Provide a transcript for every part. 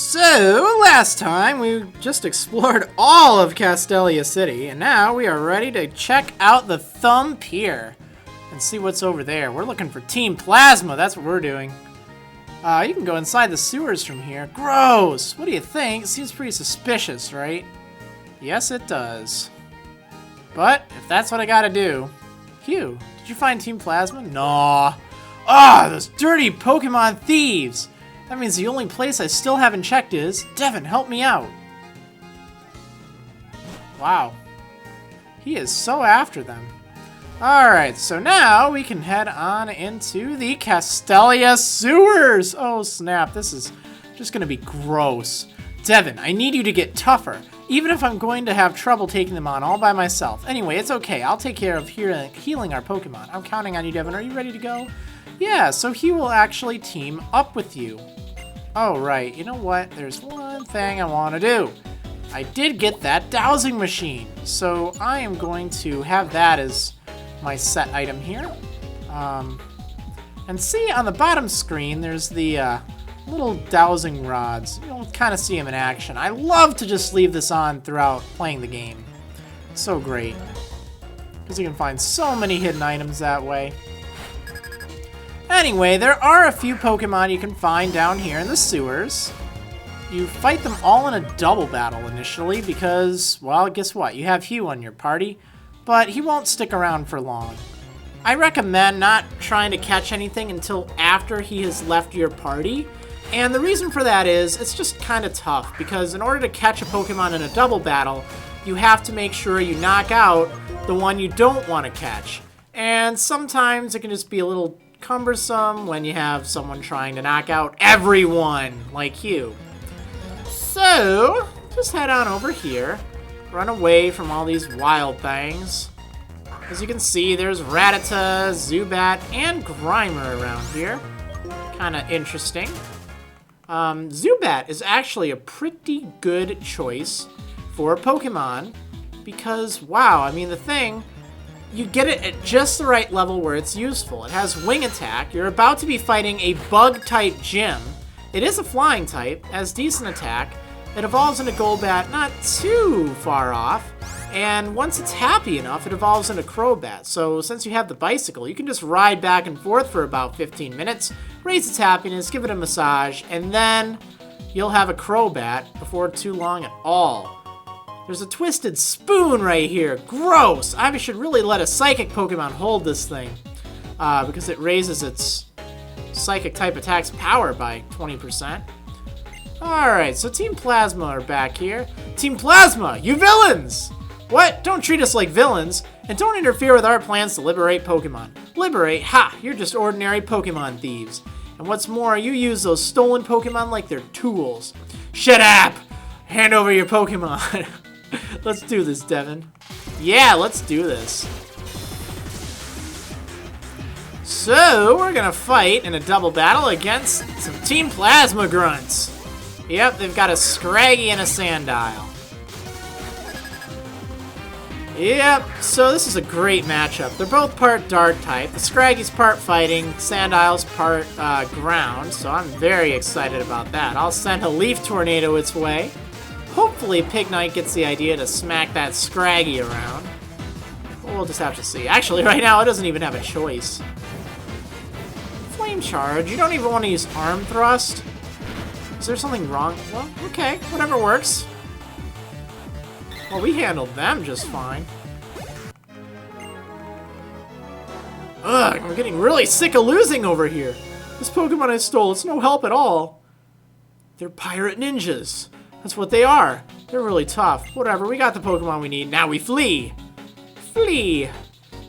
So, last time we just explored all of Castelia City, and now we are ready to check out the Thumb Pier and see what's over there. We're looking for Team Plasma, that's what we're doing. You can go inside the sewers from here. Gross! What do you think? It seems pretty suspicious, right? Yes, it does. But, if that's what I gotta do... Hugh, did you find Team Plasma? Nah. Ah, those dirty Pokemon thieves! That means the only place I still haven't checked is... Devin, help me out! Wow. He is so after them. Alright, so now we can head on into the Castelia Sewers! Oh snap, this is just gonna be gross. Devin, I need you to get tougher, even if I'm going to have trouble taking them on all by myself. Anyway, it's okay, I'll take care of healing our Pokemon. I'm counting on you, Devin. Are you ready to go? Yeah, so he will actually team up with you. Oh, right. You know what? There's one thing I want to do. I did get that Dowsing Machine, so I am going to have that as my set item here. And see, on the bottom screen, there's the little dowsing rods. You'll kind of see them in action. I love to just leave this on throughout playing the game. So great. Because you can find so many hidden items that way. Anyway, there are a few Pokemon you can find down here in the sewers. You fight them all in a double battle initially because, well, guess what? You have Hugh on your party, but he won't stick around for long. I recommend not trying to catch anything until after he has left your party, and the reason for that is it's just kind of tough because in order to catch a Pokemon in a double battle, you have to make sure you knock out the one you don't want to catch. And sometimes it can just be a little cumbersome when you have someone trying to knock out everyone, like you. So, just head on over here, run away from all these wild things. As you can see, there's Rattata, Zubat, and Grimer around here. Kinda interesting. Zubat is actually a pretty good choice for Pokemon because, wow, I mean, the thing, you get it at just the right level where it's useful. It has Wing Attack. You're about to be fighting a Bug-type gym. It is a Flying type, has decent attack. It evolves into Golbat not too far off. And once it's happy enough, it evolves into Crobat. So since you have the bicycle, you can just ride back and forth for about 15 minutes, raise its happiness, give it a massage, and then you'll have a Crobat before too long at all. There's a Twisted Spoon right here. Gross! I should really let a Psychic Pokemon hold this thing. Because it raises its Psychic type attack's power by 20%. Alright, so Team Plasma are back here. Team Plasma, you villains! What? Don't treat us like villains. And don't interfere with our plans to liberate Pokemon. Liberate? Ha! You're just ordinary Pokemon thieves. And what's more, you use those stolen Pokemon like they're tools. Shut up! Hand over your Pokemon. Let's do this, Devin. Yeah, let's do this. So, we're gonna fight in a double battle against some Team Plasma Grunts. Yep, they've got a Scraggy and a Sandile. Yep, so this is a great matchup. They're both part Dark type. The Scraggy's part fighting, Sandile's part ground, so I'm very excited about that. I'll send a Leaf Tornado its way. Hopefully Pig Knight gets the idea to smack that Scraggy around. We'll just have to see. Actually, right now, it doesn't even have a choice. Flame Charge. You don't even want to use Arm Thrust? Is there something wrong? Well, okay. Whatever works. Well, we handled them just fine. Ugh, I'm getting really sick of losing over here. This Pokemon I stole, it's no help at all. They're pirate ninjas. That's what they are. They're really tough. Whatever, we got the Pokemon we need. Now we flee. Flee.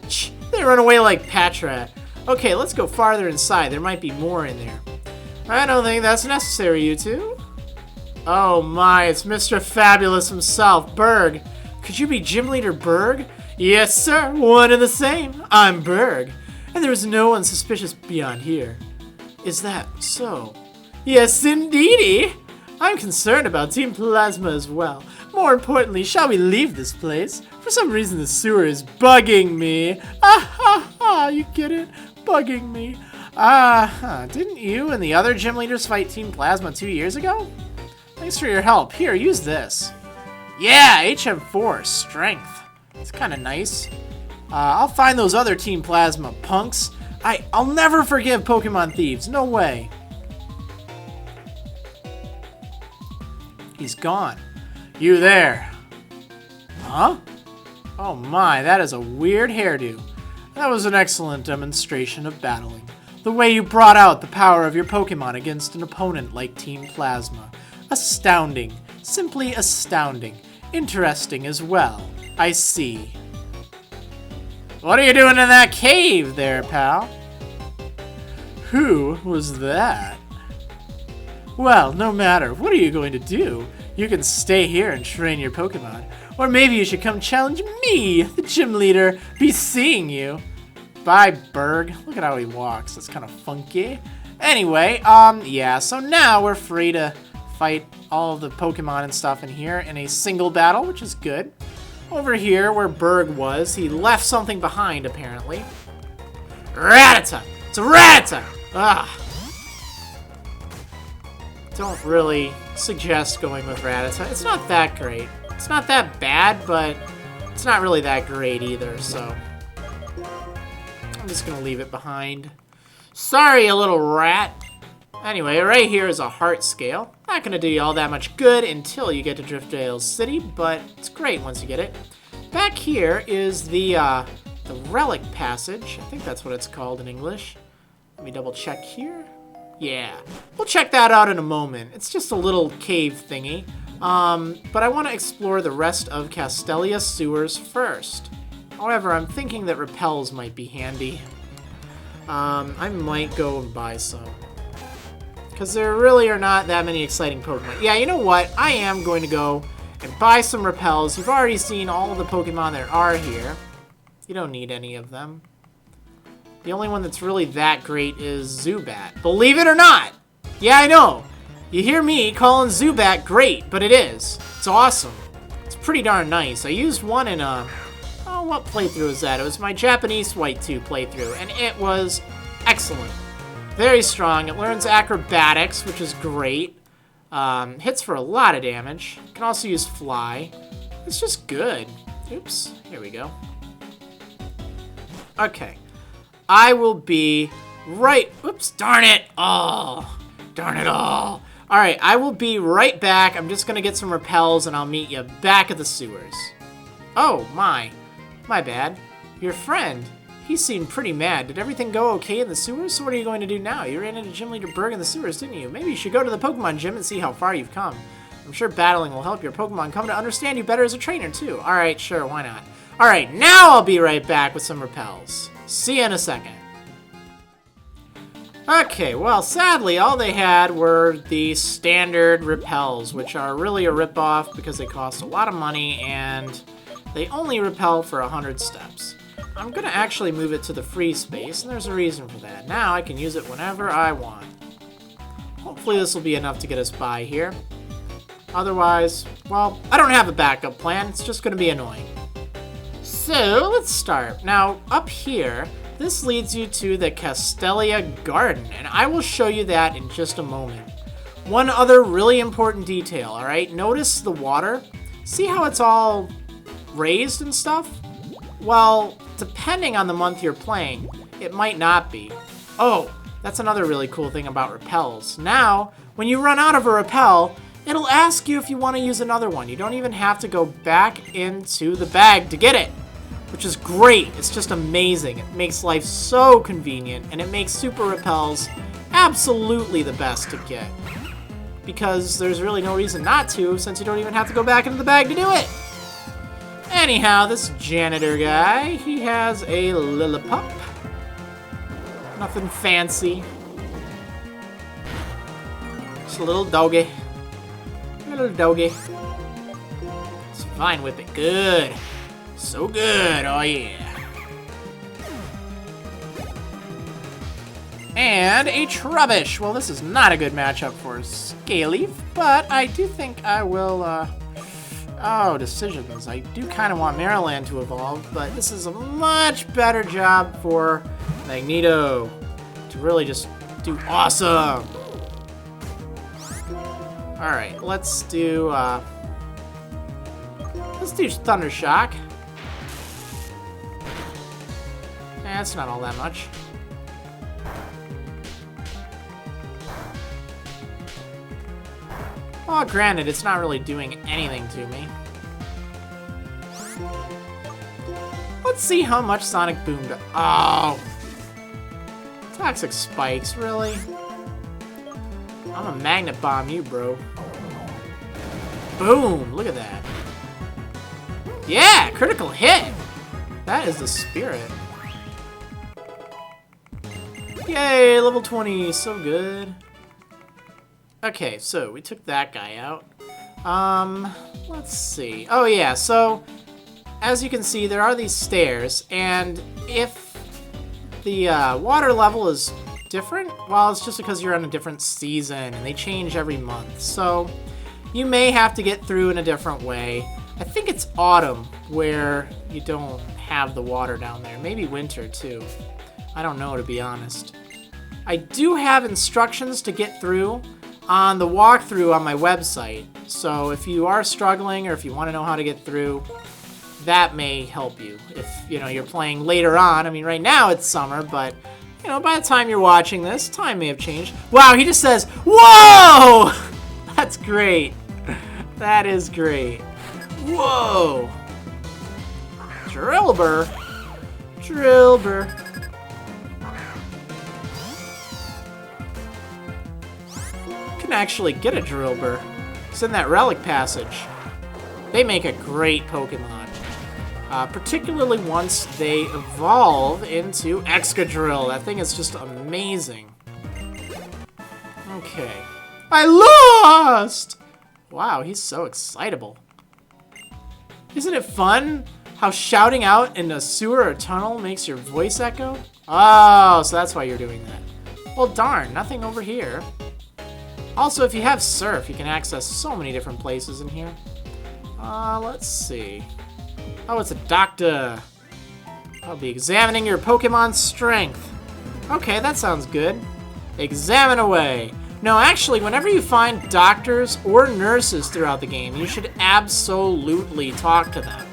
Shh, they run away like Patrat. Okay, let's go farther inside. There might be more in there. I don't think that's necessary, you two. Oh my, it's Mr. Fabulous himself, Berg. Could you be Gym Leader Berg? Yes, sir. One and the same. I'm Berg. And there is no one suspicious beyond here. Is that so? Yes, indeedy. I'm concerned about Team Plasma as well. More importantly, shall we leave this place? For some reason the sewer is bugging me. Ah ha ha, you get it? Bugging me. Didn't you and the other gym leaders fight Team Plasma 2 years ago? Thanks for your help. Here, use this. Yeah, HM4, strength. It's kind of nice. I'll find those other Team Plasma punks. I'll never forgive Pokemon thieves. No way. He's gone. You there. Huh? Oh my, that is a weird hairdo. That was an excellent demonstration of battling. The way you brought out the power of your Pokemon against an opponent like Team Plasma. Astounding. Simply astounding. Interesting as well. I see. What are you doing in that cave there, pal? Who was that? Well, no matter. What are you going to do? You can stay here and train your Pokemon. Or maybe you should come challenge me, the gym leader. Be seeing you. Bye, Berg. Look at how he walks. That's kind of funky. Anyway, yeah, so now we're free to fight all of the Pokemon and stuff in here in a single battle, which is good. Over here, where Berg was, he left something behind, apparently. Rattata! It's a Rattata! Ugh. Don't really suggest going with Rattata. It's not that great. It's not that bad, but it's not really that great either, so I'm just gonna leave it behind. Sorry, you little rat. Anyway, right here is a heart scale. Not gonna do you all that much good until you get to Driftdale City, but it's great once you get it. Back here is the Relic Passage. I think that's what it's called in English. Let me double check here. Yeah, we'll check that out in a moment. It's just a little cave thingy. But I want to explore the rest of Castelia Sewers first. However, I'm thinking that repels might be handy. I might go and buy some. Because there really are not that many exciting Pokemon. Yeah, you know what? I am going to go and buy some repels. You've already seen all of the Pokemon there are here. You don't need any of them. The only one that's really that great is Zubat. Believe it or not! Yeah, I know! You hear me calling Zubat great, but it is. It's awesome. It's pretty darn nice. I used one in a... Oh, what playthrough was that? It was my Japanese White 2 playthrough, and it was excellent. Very strong. It learns acrobatics, which is great. Hits for a lot of damage. Can also use fly. It's just good. Oops. Here we go. Okay. I will be right... Oops. Darn it. Oh. Darn it all. Alright, I will be right back. I'm just going to get some repels, and I'll meet you back at the sewers. Oh, my. My bad. Your friend. He seemed pretty mad. Did everything go okay in the sewers? So what are you going to do now? You ran into Gym Leader Berg in the sewers, didn't you? Maybe you should go to the Pokemon gym and see how far you've come. I'm sure battling will help your Pokemon come to understand you better as a trainer, too. Alright, sure, why not? Alright, now I'll be right back with some repels. See you in a second. Okay, well, sadly, all they had were the standard repels, which are really a ripoff because they cost a lot of money and they only repel for 100 steps. I'm going to actually move it to the free space, and there's a reason for that. Now I can use it whenever I want. Hopefully this will be enough to get us by here. Otherwise, well, I don't have a backup plan. It's just going to be annoying. So, let's start. Now, up here... This leads you to the Castelia Garden, and I will show you that in just a moment. One other really important detail, alright? Notice the water? See how it's all raised and stuff? Well, depending on the month you're playing, it might not be. Oh, that's another really cool thing about repels. Now, when you run out of a repel, it'll ask you if you want to use another one. You don't even have to go back into the bag to get it. Which is great. It's just amazing. It makes life so convenient, and it makes super repels absolutely the best to get. Because there's really no reason not to, since you don't even have to go back into the bag to do it. Anyhow, this janitor guy, he has a Lillipup. Nothing fancy. Just a little doggy. Little doggy. It's fine with it. Good. So good, oh yeah. And a Trubbish. Well, this is not a good matchup for Scaleaf, but I do think I will, oh, decisions. I do kind of want Marriland to evolve, but this is a much better job for Magneto to really just do awesome. Alright, let's do Thunder Shock. That's not all that much. Well, granted, it's not really doing anything to me. Let's see how much Sonic Boom does. Oh! Toxic Spikes, really? I'm a Magnet Bomb you, bro. Boom! Look at that. Yeah! Critical hit! That is the spirit. Yay! Level 20. So good. Okay, so we took that guy out. Let's see. Oh, yeah, so as you can see, there are these stairs, and if the water level is different, well, it's just because you're on a different season, and they change every month. So you may have to get through in a different way. I think it's autumn where you don't have the water down there. Maybe winter, too. I don't know, to be honest. I do have instructions to get through on the walkthrough on my website. So if you are struggling or if you want to know how to get through, that may help you. If, you know, you're playing later on. I mean, right now it's summer, but, you know, by the time you're watching this, time may have changed. Wow, he just says, whoa! That's great. That is great. Whoa! Drillbur. Drillbur. Actually get a Drillbur. It's in that Relic Passage. They make a great Pokemon. Particularly once they evolve into Excadrill. That thing is just amazing. Okay. I lost! Wow, he's so excitable. Isn't it fun how shouting out in a sewer or tunnel makes your voice echo? Oh, so that's why you're doing that. Well, darn, nothing over here. Also, if you have Surf, you can access so many different places in here. Let's see. Oh, it's a doctor. I'll be examining your Pokemon's strength. Okay, that sounds good. Examine away. No, actually, whenever you find doctors or nurses throughout the game, you should absolutely talk to them.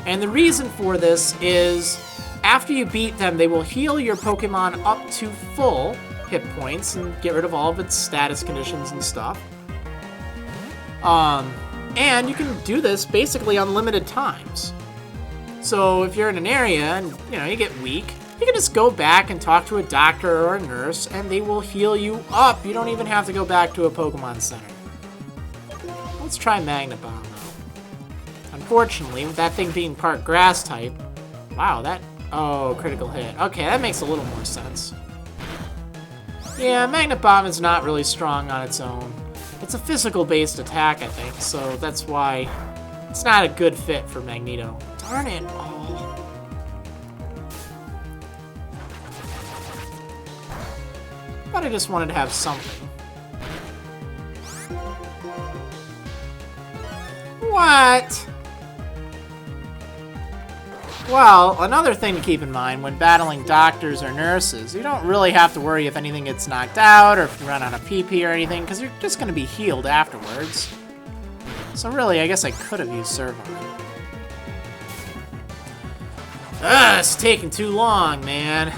And the reason for this is, after you beat them, they will heal your Pokemon up to full hit points and get rid of all of its status conditions and stuff. And you can do this basically unlimited times. So if you're in an area and, you know, you get weak, you can just go back and talk to a doctor or a nurse and they will heal you up. You don't even have to go back to a Pokemon Center. Let's try Magnet Bomb though. Unfortunately, with that thing being part grass type, wow, that, oh, critical hit. Okay, that makes a little more sense. Yeah, Magnet Bomb is not really strong on its own. It's a physical-based attack, I think, so that's why it's not a good fit for Magneto. Darn it. Oh. But I just wanted to have something. What? Well, another thing to keep in mind when battling doctors or nurses, you don't really have to worry if anything gets knocked out or if you run out of PP or anything, because you're just going to be healed afterwards. So really, I guess I could have used Servine. Ugh, it's taking too long, man.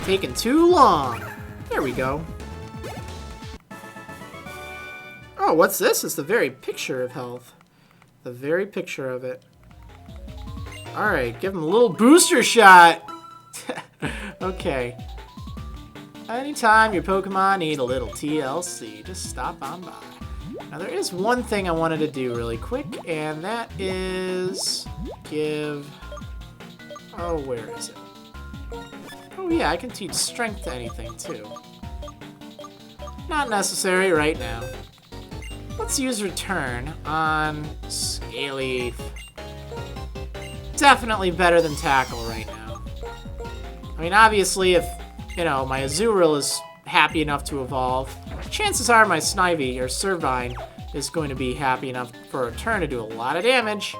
Taking too long. There we go. Oh, what's this? It's the very picture of health. The very picture of it. Alright, give him a little booster shot! Okay. Anytime your Pokemon need a little TLC, just stop on by. Now there is one thing I wanted to do really quick, and that is give... Oh, where is it? Oh yeah, I can teach Strength to anything too. Not necessary right now. Let's use Return on Scaly. Definitely better than Tackle right now. I mean, obviously, if, you know, my Azurill is happy enough to evolve, chances are my Snivy or Servine is going to be happy enough for a turn to do a lot of damage.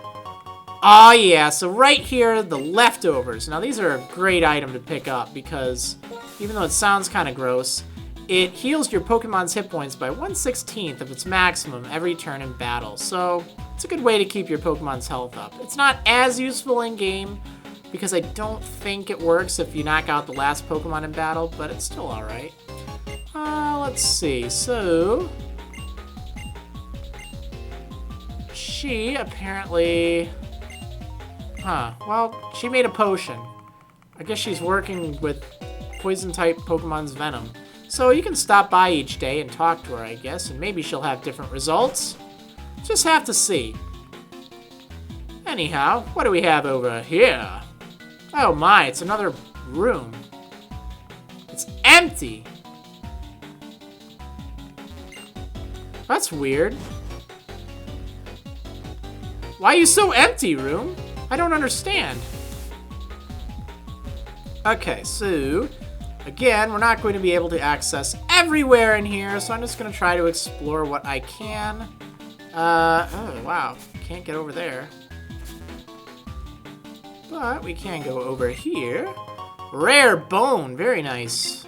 Oh yeah, so right here, the leftovers. Now these are a great item to pick up because even though it sounds kind of gross, it heals your Pokemon's hit points by 1/16 of its maximum every turn in battle. So it's a good way to keep your Pokemon's health up. It's not as useful in game because I don't think it works if you knock out the last Pokemon in battle, but it's still alright. Let's see. So she apparently... well, she made a potion. I guess she's working with poison-type Pokemon's venom. So you can stop by each day and talk to her, I guess, and maybe she'll have different results. Just have to see. Anyhow, what do we have over here? Oh my, it's another room. It's empty. That's weird. Why are you so empty, room? I don't understand. Okay, so again, we're not going to be able to access everywhere in here, so I'm just going to try to explore what I can. Oh, wow. Can't get over there. But we can go over here. Rare bone. Very nice.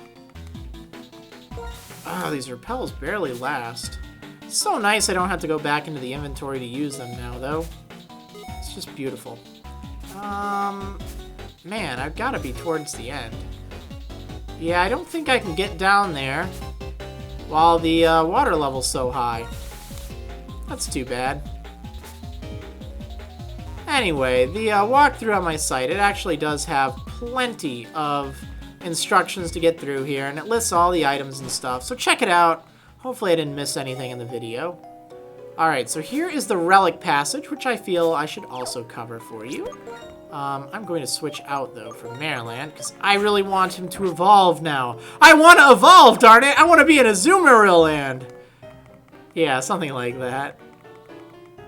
Oh, these repels barely last. It's so nice I don't have to go back into the inventory to use them now, though. It's just beautiful. Man, I've got to be towards the end. Yeah, I don't think I can get down there while the water level's so high. That's too bad. Anyway, the walkthrough on my site, it actually does have plenty of instructions to get through here, and it lists all the items and stuff, so check it out. Hopefully I didn't miss anything in the video. Alright, so here is the Relic Passage, which I feel I should also cover for you. I'm going to switch out, though, for Marriland, because I really want him to evolve now. I want to evolve, darn it! I want to be in Azumarill. Yeah, something like that.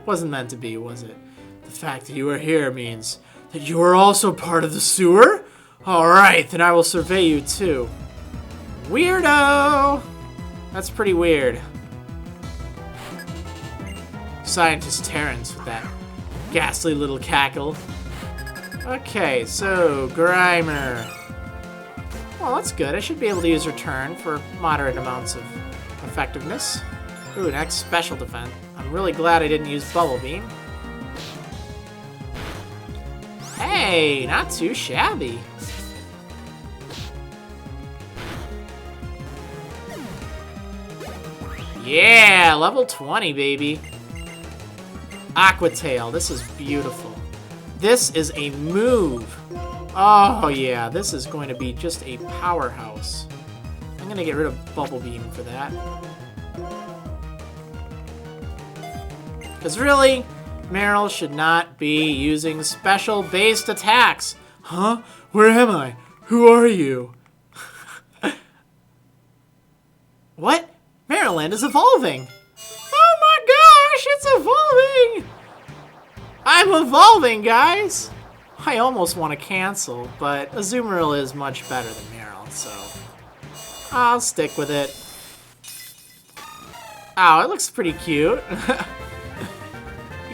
Wasn't meant to be, was it? The fact that you are here means that you are also part of the sewer? Alright, then I will survey you, too. Weirdo! That's pretty weird. Scientist Terrence with that ghastly little cackle. Okay, so, Grimer. Well, that's good. I should be able to use Return for moderate amounts of effectiveness. Ooh, next special defense. I'm really glad I didn't use Bubble Beam. Hey, not too shabby. Yeah, level 20, baby. Aqua Tail, this is beautiful. This is a move. Oh, yeah, this is going to be just a powerhouse. I'm going to get rid of Bubble Beam for that. Because really, Marill should not be using special-based attacks. Huh? Where am I? Who are you? What? Marriland is evolving! Oh my gosh, it's evolving! I'm evolving, guys! I almost want to cancel, but Azumarill is much better than Marill, so I'll stick with it. Oh, it looks pretty cute.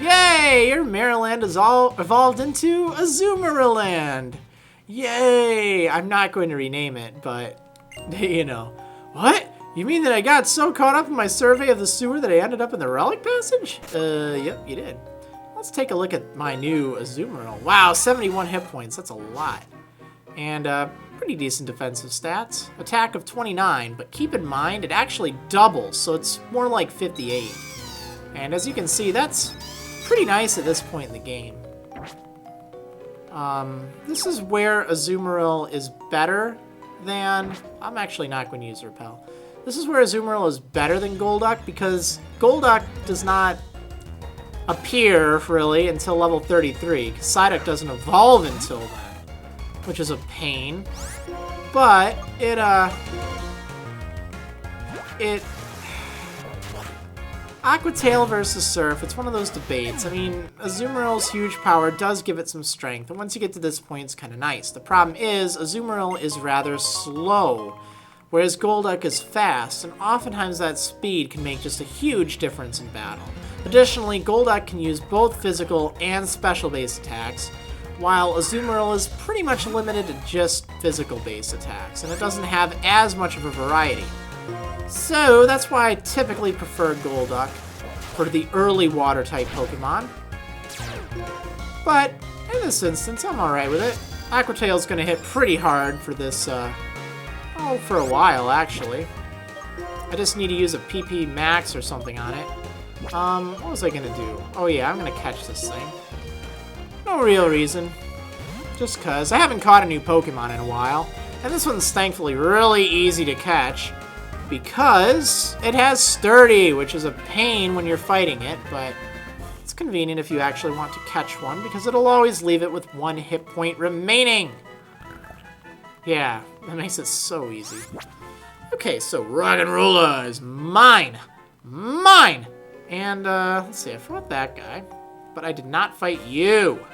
Yay! Your Marriland is all evolved into Azumarill. Yay! I'm not going to rename it, but, you know. What? You mean that I got so caught up in my survey of the sewer that I ended up in the Relic Passage? Yep, you did. Let's take a look at my new Azumarill. Wow, 71 hit points. That's a lot. And pretty decent defensive stats. Attack of 29, but keep in mind, it actually doubles, so it's more like 58. And as you can see, that's pretty nice at this point in the game. This is where Azumarill is better than... I'm actually not going to use Repel. This is where Azumarill is better than Golduck, because Golduck does not appear, really, until level 33, because Psyduck doesn't evolve until then, which is a pain. But it Aqua Tail versus Surf, it's one of those debates. I mean, Azumarill's huge power does give it some strength, and once you get to this point, it's kind of nice. The problem is, Azumarill is rather slow, whereas Golduck is fast, and oftentimes that speed can make just a huge difference in battle. Additionally, Golduck can use both physical and special-based attacks, while Azumarill is pretty much limited to just physical-based attacks, and it doesn't have as much of a variety. So that's why I typically prefer Golduck for the early water-type Pokemon. But in this instance, I'm alright with it. Aqua Tail's gonna hit pretty hard for this, for a while, actually. I just need to use a PP Max or something on it. What was I gonna do? Oh yeah, I'm gonna catch this thing. No real reason. Just cause. I haven't caught a new Pokemon in a while. And this one's thankfully really easy to catch. Because it has Sturdy, which is a pain when you're fighting it, but it's convenient if you actually want to catch one, because it'll always leave it with 1 hit point remaining. Yeah, that makes it so easy. Okay, so Rock and Roller is mine. Mine! And, let's see, I fought that guy, but I did not fight you.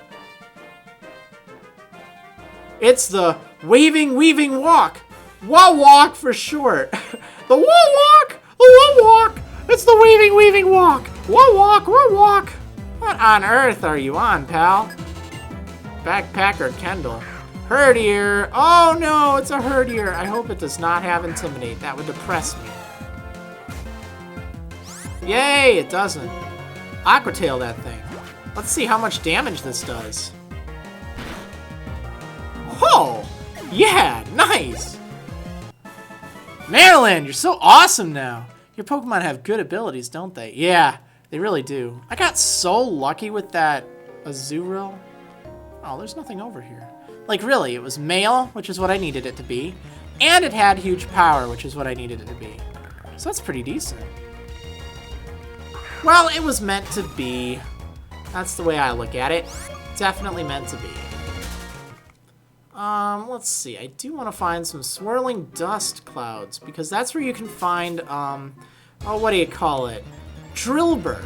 It's the Waving Weaving Walk. Walk for short. The Walk! The Walk! It's the Waving Weaving Walk. Walk! What on earth are you on, pal? Backpacker Kendall. Herdier. Oh no, it's a Herdier. I hope it does not have Intimidate. That would depress me. Yay, it doesn't. Aqua Tail that thing. Let's see how much damage this does. Oh! Yeah, nice! Marriland, you're so awesome now! Your Pokemon have good abilities, don't they? Yeah, they really do. I got so lucky with that Azurill. Oh, there's nothing over here. Like, really, it was male, which is what I needed it to be, and it had huge power, which is what I needed it to be. So that's pretty decent. Well, it was meant to be. That's the way I look at it. Definitely meant to be. Let's see. I do want to find some swirling dust clouds, because that's where you can find, what do you call it? Drillbur.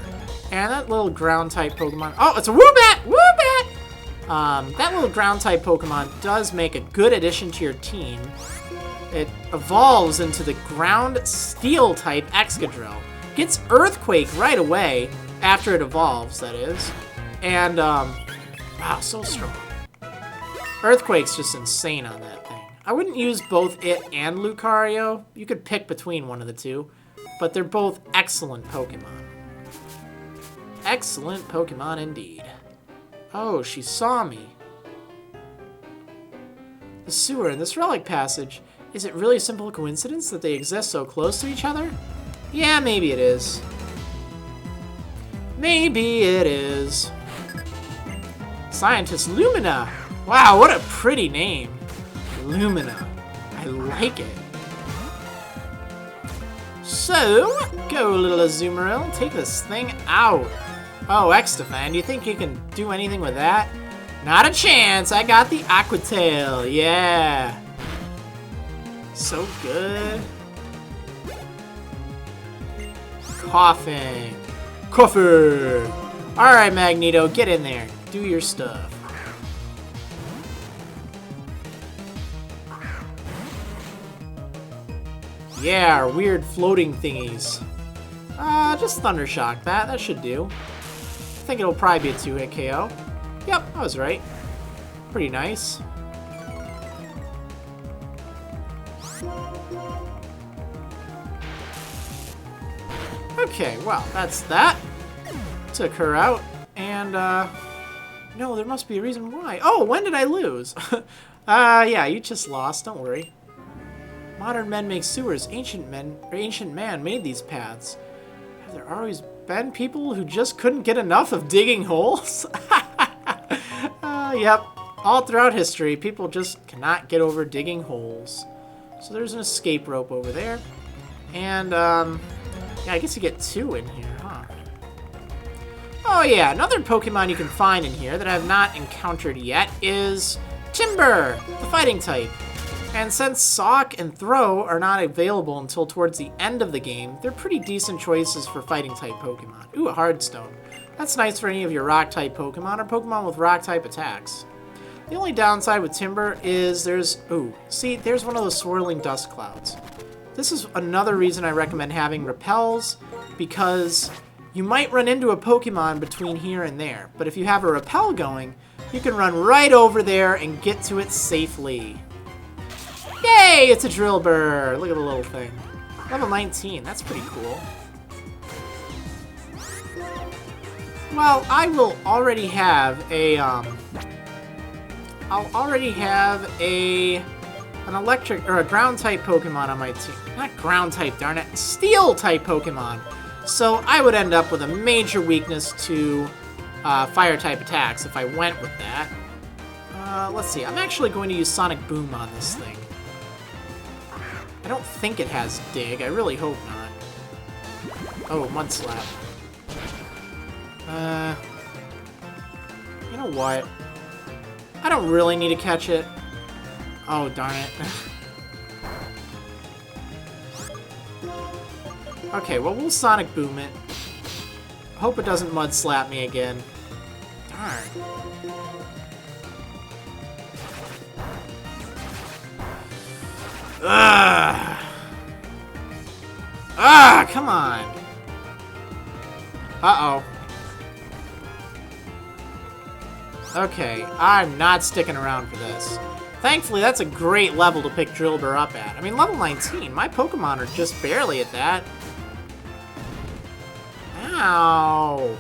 And that little ground-type Pokemon. Oh, it's a Woobat! Woobat! That little ground-type Pokemon does make a good addition to your team. It evolves into the ground steel-type Excadrill. Gets Earthquake right away, after it evolves, that is. And, wow, so strong. Earthquake's just insane on that thing. I wouldn't use both it and Lucario. You could pick between one of the two, but they're both excellent Pokemon. Excellent Pokemon indeed. Oh, she saw me. The sewer in this Relic Passage. Is it really a simple coincidence that they exist so close to each other? Yeah, maybe it is. Maybe it is. Scientist Lumina. Wow, what a pretty name. Lumina. I like it. So, go little Azumarill, take this thing out. Oh, X-Defend, you think you can do anything with that? Not a chance, I got the Aqua Tail, yeah. So good. Coughing. Alright, Magneto, get in there. Do your stuff. Yeah, our weird floating thingies. Just Thundershock that. That should do. I think it'll probably be a 2-hit KO. Yep, I was right. Pretty nice. Okay, well, that's that. Took her out. And, no, there must be a reason why. Oh, when did I lose? Yeah, you just lost. Don't worry. Modern men make sewers. Ancient man made these paths. Have there always been people who just couldn't get enough of digging holes? Yep. All throughout history, people just cannot get over digging holes. So there's an escape rope over there. And, yeah, I guess you get 2 in here, huh? Oh, yeah. Another Pokemon you can find in here that I have not encountered yet is Timber, the fighting type. And since Sock and Throw are not available until towards the end of the game, they're pretty decent choices for fighting-type Pokemon. Ooh, a Hardstone. That's nice for any of your Rock-type Pokemon or Pokemon with Rock-type attacks. The only downside with Timber is there's... Ooh, see, there's one of those swirling dust clouds. This is another reason I recommend having Repels, because you might run into a Pokemon between here and there. But if you have a Repel going, you can run right over there and get to it safely. Yay! It's a Drillbur! Look at the little thing. Level 19, that's pretty cool. Well, I will already have a, I'll already have an electric, or a ground-type Pokemon on my team. Not ground-type, darn it. Steel-type Pokemon. So I would end up with a major weakness to fire-type attacks if I went with that. Let's see. I'm actually going to use Sonic Boom on this thing. I don't think it has Dig. I really hope not. Oh, Mud Slap. You know what? I don't really need to catch it. Oh, darn it. Okay, well, we'll Sonic Boom it. Hope it doesn't Mud Slap me again. Darn. Ugh. Ah, come on. Uh-oh. Okay, I'm not sticking around for this. Thankfully, that's a great level to pick Drillbur up at. I mean, level 19, my Pokemon are just barely at that. Ow.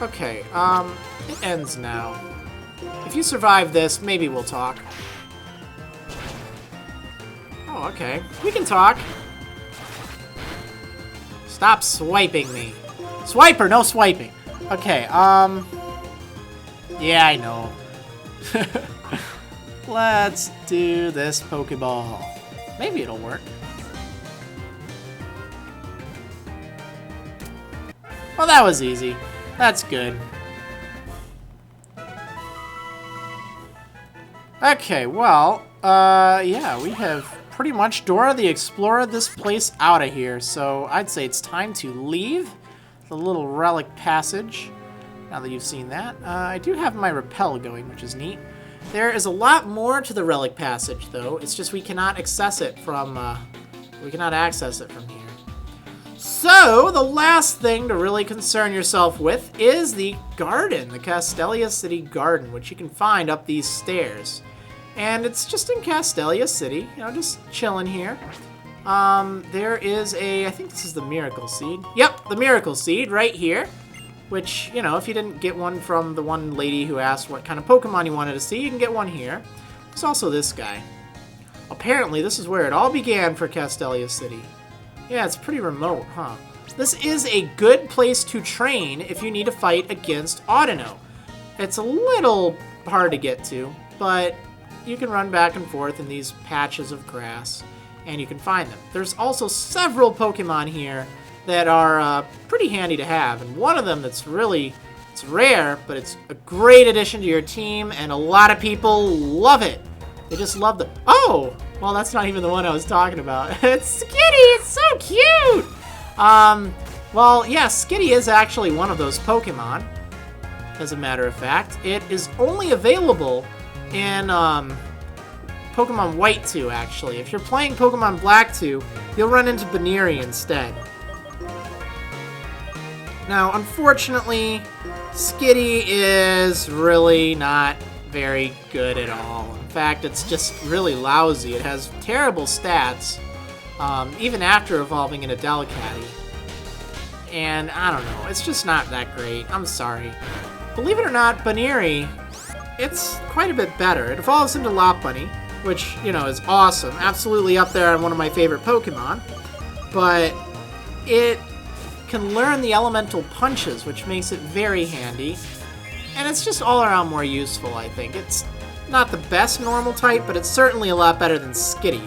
Okay, it ends now. If you survive this, maybe we'll talk. Oh, okay. We can talk. Stop swiping me. Swiper, no swiping. Okay, yeah, I know. Let's do this Pokeball. Maybe it'll work. Well, that was easy. That's good. Okay, well, yeah, we have pretty much Dora the Explorer this place out of here, so I'd say it's time to leave the little Relic Passage. Now that you've seen that, I do have my Repel going, which is neat. There is a lot more to the Relic Passage, though. It's just we cannot access it from here. So, the last thing to really concern yourself with is the garden, the Castelia City garden, which you can find up these stairs. And it's just in Castelia City, you know, just chilling here. There is I think this is the Miracle Seed. Yep, the Miracle Seed right here. Which, you know, if you didn't get one from the one lady who asked what kind of Pokemon you wanted to see, you can get one here. There's also this guy. Apparently, this is where it all began for Castelia City. Yeah, it's pretty remote, huh? This is a good place to train if you need to fight against Audino. It's a little hard to get to, but you can run back and forth in these patches of grass, and you can find them. There's also several Pokemon here that are pretty handy to have, and one of them that's really, it's rare, but it's a great addition to your team, and a lot of people love it. They just love the, oh, well, that's not even the one I was talking about. It's Skitty, it's so cute! Well, yeah, Skitty is actually one of those Pokemon, as a matter of fact. It is only available in Pokemon White 2, actually. If you're playing Pokemon Black 2, you'll run into Buneary instead. Now, unfortunately, Skitty is really not very good at all. In fact, it's just really lousy. It has terrible stats, even after evolving into Delcatty. And I don't know, it's just not that great. I'm sorry. Believe it or not, Buneary, it's quite a bit better. It evolves into Lopunny, which, you know, is awesome. Absolutely up there on one of my favorite Pokemon. But it can learn the elemental punches, which makes it very handy. And it's just all around more useful, I think. It's not the best normal type, but it's certainly a lot better than Skitty.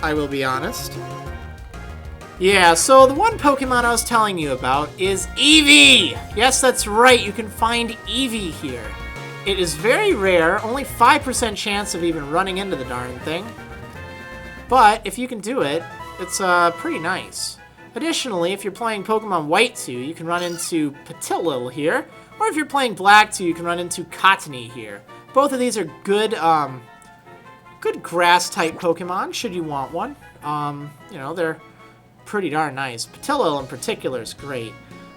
I will be honest. Yeah, so the one Pokemon I was telling you about is Eevee! Yes, that's right, you can find Eevee here. It is very rare, only 5% chance of even running into the darn thing. But if you can do it, it's pretty nice. Additionally, if you're playing Pokemon White 2, you can run into Petilil here. Or if you're playing Black 2, you can run into Cottonee here. Both of these are good, good grass-type Pokemon, should you want one. You know, they're pretty darn nice. Petilil in particular is great.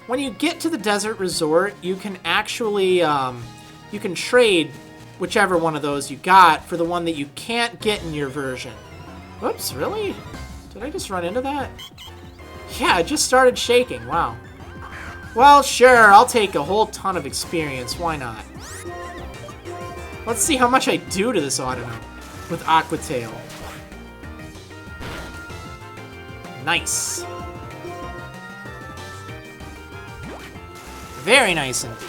When you get to the Desert Resort, you can actually, you can trade whichever one of those you got for the one that you can't get in your version. Whoops, really? Did I just run into that? Yeah, it just started shaking. Wow. Well, sure, I'll take a whole ton of experience. Why not? Let's see how much I do to this Audino with Aqua Tail. Nice. Very nice indeed.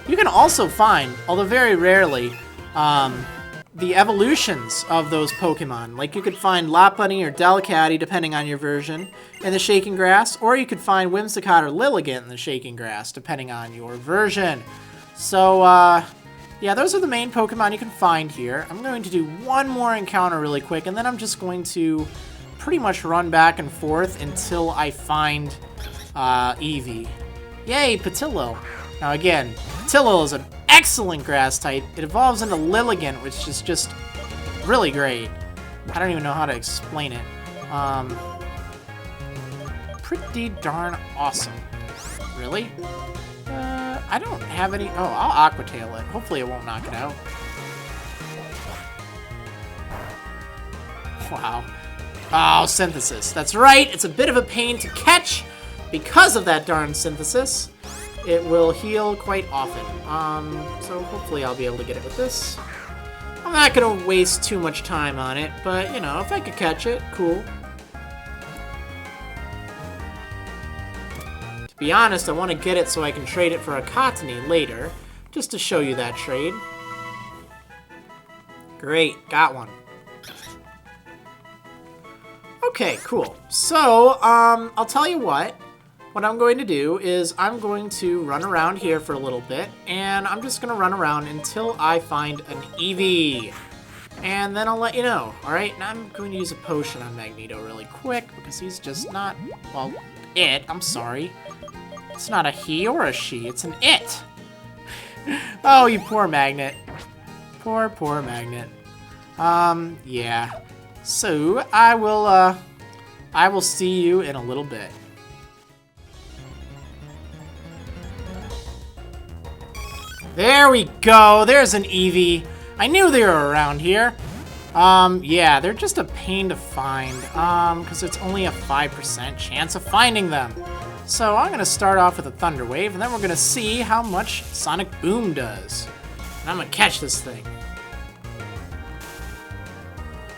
You can also find, although very rarely, the evolutions of those Pokemon. Like, you could find Lopunny or Delcatty, depending on your version, in the Shaking Grass, or you could find Whimsicott or Lilligant in the Shaking Grass, depending on your version. So, yeah, those are the main Pokemon you can find here. I'm going to do one more encounter really quick, and then I'm just going to pretty much run back and forth until I find Eevee. Yay, Patillo. Now again, Patillo is an excellent grass type. It evolves into Lilligant, which is just really great. I don't even know how to explain it. Pretty darn awesome. Really? I don't have any... Oh, I'll Aqua Tail it. Hopefully it won't knock it out. Wow. Oh, Synthesis. That's right. It's a bit of a pain to catch because of that darn Synthesis. It will heal quite often. So hopefully I'll be able to get it with this. I'm not going to waste too much time on it, but, you know, if I could catch it, cool. To be honest, I want to get it so I can trade it for a Cottonee later, just to show you that trade. Great, got one. Okay, cool. So, I'll tell you what. What I'm going to do is I'm going to run around here for a little bit, and I'm just going to run around until I find an Eevee. And then I'll let you know, alright? Now I'm going to use a potion on Magneto really quick, because he's just not, well, I'm sorry. It's not a he or a she, it's an it. Oh, you poor Magnet. Poor, poor Magnet. Yeah. So, I will see you in a little bit. There we go. There's an Eevee. I knew they were around here. Yeah, they're just a pain to find, because it's only a 5% chance of finding them. So I'm going to start off with a Thunder Wave, and then we're going to see how much Sonic Boom does. And I'm going to catch this thing.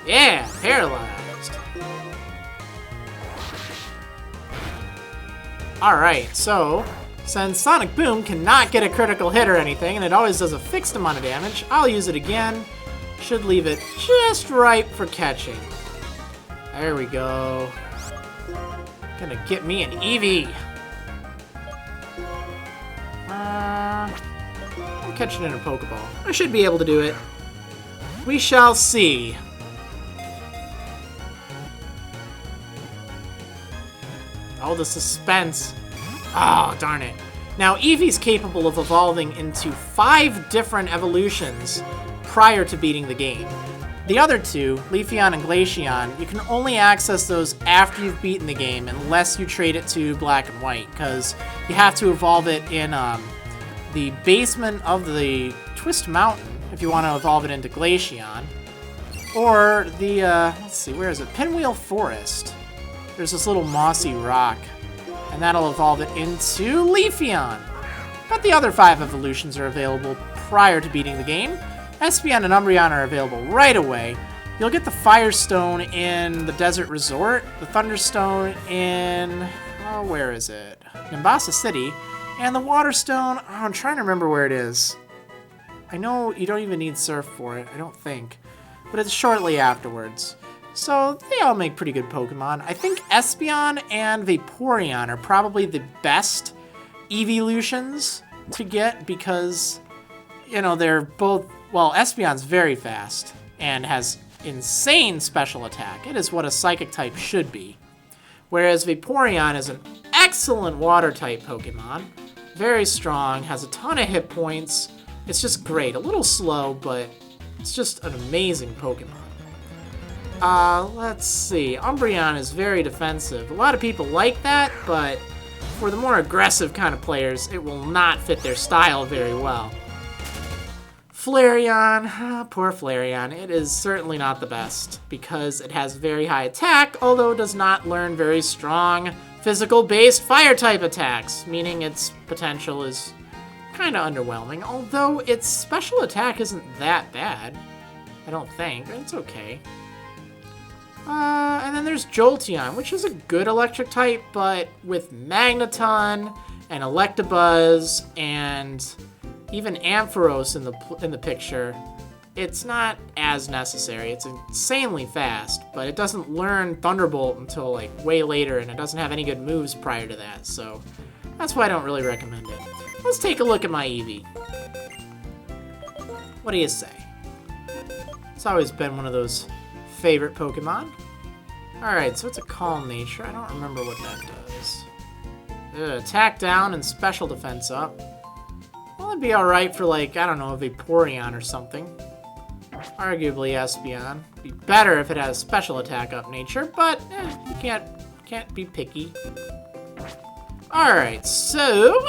Yeah, paralyzed. Alright, so since Sonic Boom cannot get a critical hit or anything, and it always does a fixed amount of damage, I'll use it again. Should leave it just right for catching. There we go. Gonna get me an Eevee. I'm catching it in a Pokeball. I should be able to do it. We shall see. Oh, the suspense. Oh, darn it. Now, Eevee's capable of evolving into 5 different evolutions prior to beating the game. The other two, Leafeon and Glaceon, you can only access those after you've beaten the game unless you trade it to Black and White, because you have to evolve it in the basement of the Twist Mountain if you want to evolve it into Glaceon. Or the, let's see, where is it? Pinwheel Forest. There's this little mossy rock, and that'll evolve it into Leafeon. But the other 5 evolutions are available prior to beating the game. Espeon and Umbreon are available right away. You'll get the Firestone in the Desert Resort, the Thunderstone in, oh, where is it? Nimbasa City, and the Waterstone, oh, I'm trying to remember where it is. I know you don't even need Surf for it, I don't think, but it's shortly afterwards. So they all make pretty good Pokemon. I think Espeon and Vaporeon are probably the best evolutions to get because, you know, they're both, well, Espeon's very fast and has insane special attack. It is what a Psychic type should be. Whereas Vaporeon is an excellent Water type Pokemon. Very strong, has a ton of hit points. It's just great. A little slow, but it's just an amazing Pokemon. Let's see. Umbreon is very defensive. A lot of people like that, but for the more aggressive kind of players, it will not fit their style very well. Flareon, poor Flareon. It is certainly not the best because it has very high attack, although it does not learn very strong physical-based fire-type attacks, meaning its potential is kind of underwhelming, although its special attack isn't that bad. I don't think. It's okay. And then there's Jolteon, which is a good electric type, but with Magneton and Electabuzz and even Ampharos in the picture, it's not as necessary. It's insanely fast, but it doesn't learn Thunderbolt until like way later, and it doesn't have any good moves prior to that, so that's why I don't really recommend it. Let's take a look at my Eevee. What do you say? It's always been one of those favorite Pokemon. Alright, so it's a calm nature. I don't remember what that does. Attack down and special defense up. Well, it'd be alright for, like, I don't know, a Vaporeon or something. Arguably Espeon. Be better if it has special attack up nature, but you can't be picky. Alright, so,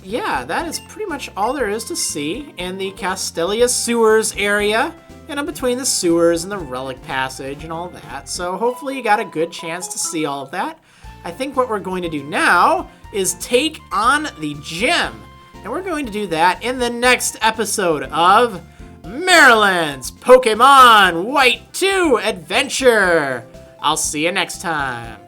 yeah, that is pretty much all there is to see in the Castelia Sewers area. Between the sewers and the Relic Passage and all that. So hopefully you got a good chance to see all of that. I think what we're going to do now is take on the gym. And we're going to do that in the next episode of Marriland's Pokemon White 2 Adventure. I'll see you next time.